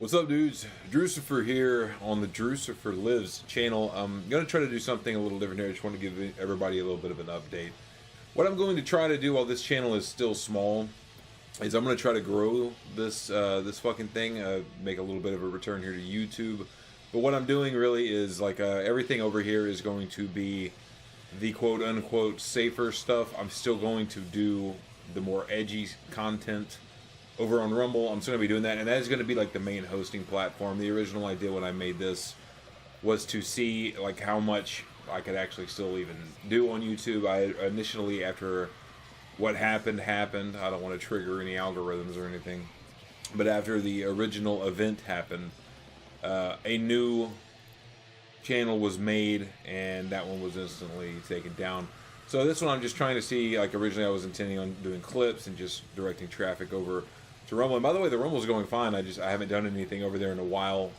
What's up, dudes? Drucifer here on the Drucifer Lives channel. I'm going to try to do something a little different here. I just want to give everybody a little bit of an update. What I'm going to try to do while this channel is still small is I'm going to try to grow this this fucking thing, make a little bit of a return here to YouTube. But what I'm doing really is like everything over here is going to be the quote-unquote safer stuff. I'm still going to do the more edgy content over on Rumble. I'm still going to be doing that, and that is going to be like the main hosting platform. The original idea when I made this was to see like how much I could actually still even do on YouTube. I initially, after what happened, I don't want to trigger any algorithms or anything, but after the original event happened, a new channel was made, and that one was instantly taken down. So this one I'm just trying to see, like originally I was intending on doing clips and just directing traffic over to Rumble. And by the way, the Rumble's going fine. I haven't done anything over there in a while.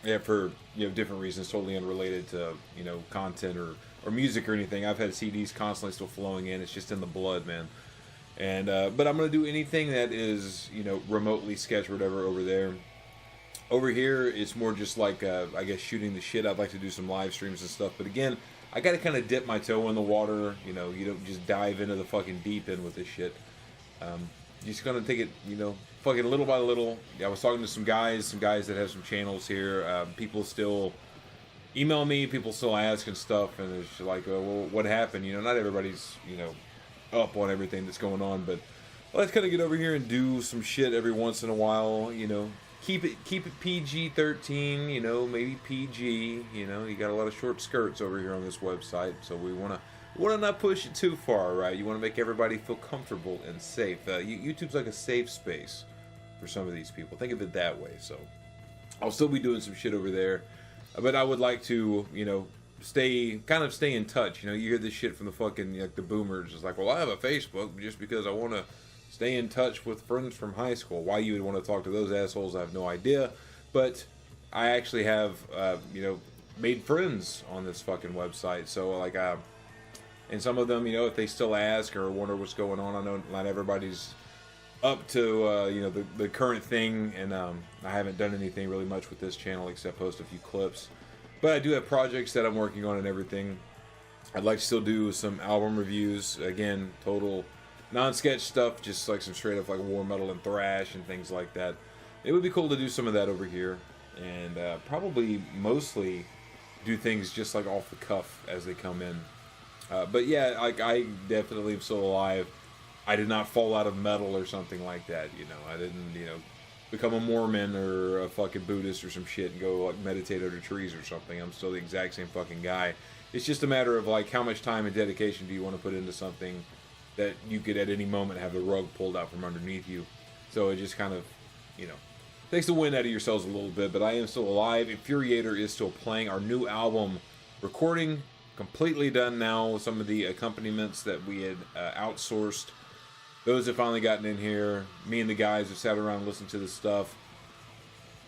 Yeah, for different reasons, totally unrelated to content or music or anything. I've had CDs constantly still flowing in. It's just in the blood, man. And but I'm gonna do anything that is remotely sketch or whatever over there. Over here, it's more just like I guess shooting the shit. I'd like to do some live streams and stuff, but again, I gotta kind of dip my toe in the water. You don't just dive into the fucking deep end with this shit. Just gonna take it, fucking little by little. I was talking to some guys that have some channels here. People still email me, people still ask and stuff, and it's like, well, what happened? Not everybody's, up on everything that's going on, but let's kind of get over here and do some shit every once in a while. Keep it PG-13, maybe PG. You got a lot of short skirts over here on this website, so we want to not push it too far, right? You want to make everybody feel comfortable and safe. YouTube's like a safe space for some of these people. Think of it that way. So I'll still be doing some shit over there, but I would like to, stay in touch. You hear this shit from the fucking the boomers. It's like, well, I have a Facebook just because I want to stay in touch with friends from high school. Why you would want to talk to those assholes, I have no idea. But I actually have, made friends on this fucking website. So like, and some of them, if they still ask or wonder what's going on, I know not everybody's up to, the current thing, and I haven't done anything really much with this channel except post a few clips. But I do have projects that I'm working on and everything. I'd like to still do some album reviews. Again, total non-sketch stuff, just like some straight up like war metal and thrash and things like that. It would be cool to do some of that over here, and probably mostly do things just like off the cuff as they come in. But yeah, like I definitely am still alive. I did not fall out of metal or something like that. I didn't become a Mormon or a fucking Buddhist or some shit and go like meditate under trees or something. I'm still the exact same fucking guy. It's just a matter of like how much time and dedication do you want to put into something that you could at any moment have the rug pulled out from underneath you. So it just kind of, takes the wind out of yourselves a little bit. But I am still alive. Infuriator is still playing. Our new album recording completely done now. Some of the accompaniments that we had outsourced, those have finally gotten in here. Me and the guys have sat around and listened to this stuff.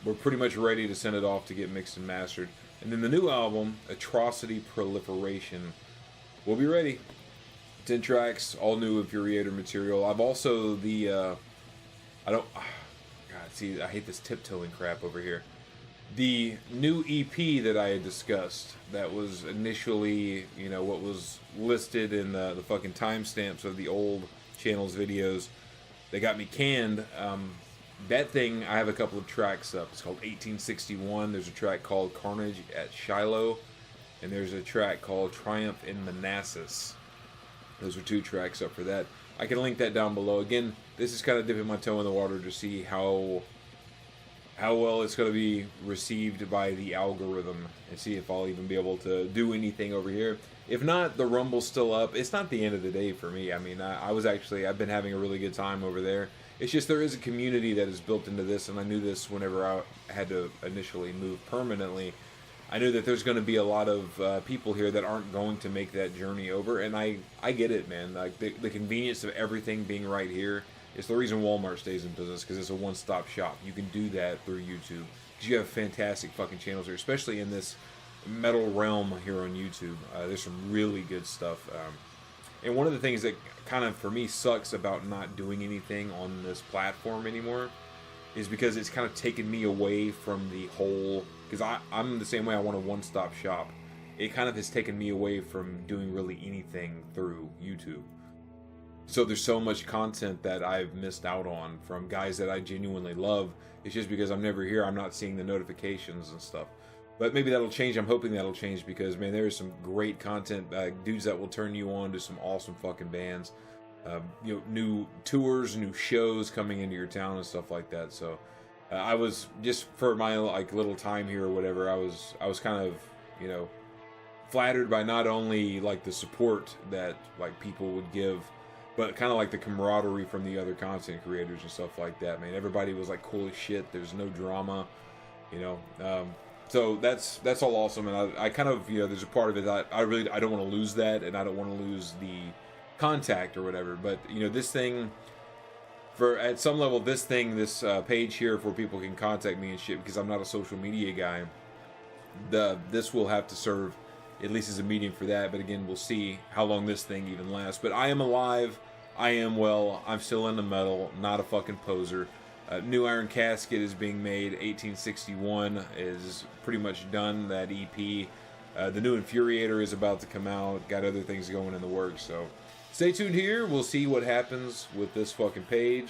We're pretty much ready to send it off to get mixed and mastered. And then the new album, Atrocity Proliferation, will be ready. 10 tracks, all new Infuriator material. I've also God, see, I hate this tiptoeing crap over here. The new EP that I had discussed, that was initially, what was listed in the fucking timestamps of the old channel's videos, they got me canned. That thing, I have a couple of tracks up. It's called 1861. There's a track called Carnage at Shiloh, and there's a track called Triumph in Manassas. Those are 2 tracks up for that. I can link that down below. Again, this is kind of dipping my toe in the water to see how well it's going to be received by the algorithm and see if I'll even be able to do anything over here. If not, the Rumble's still up. It's not the end of the day for me. I mean, I've been having a really good time over there. It's just there is a community that is built into this, and I knew this whenever I had to initially move permanently. I knew that there's going to be a lot of people here that aren't going to make that journey over, and I get it, man. Like the convenience of everything being right here is the reason Walmart stays in business, because it's a one-stop shop. You can do that through YouTube because you have fantastic fucking channels here, especially in this metal realm here on YouTube. There's some really good stuff, and one of the things that kind of for me sucks about not doing anything on this platform anymore is because it's kind of taken me away from the whole, because I'm the same way. I want a one-stop shop. It kind of has taken me away from doing really anything through YouTube. So there's so much content that I've missed out on from guys that I genuinely love. It's just because I'm never here, I'm not seeing the notifications and stuff. But maybe that'll change. I'm hoping that'll change because, man, there is some great content, dudes that will turn you on to some awesome fucking bands. You know, new tours, new shows coming into your town and stuff like that. So I was just, for my like little time here or whatever, I was kind of, you know, flattered by not only like the support that like people would give, but kind of like the camaraderie from the other content creators and stuff like that. Man, everybody was like cool as shit. There's no drama, you know. So that's all awesome, and I kind of, you know, there's a part of it that I don't want to lose that, and I don't want to lose the contact or whatever. But you know, this thing, for at some level, this page here where people can contact me and shit, because I'm not a social media guy. This will have to serve at least as a medium for that. But again, we'll see how long this thing even lasts. But I am alive. I am well. I'm still into metal. Not a fucking poser. New Iron Casket is being made. 1861 is pretty much done. That EP. The new Infuriator is about to come out. Got other things going in the works. So stay tuned here. We'll see what happens with this fucking page.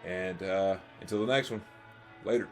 And until the next one. Later.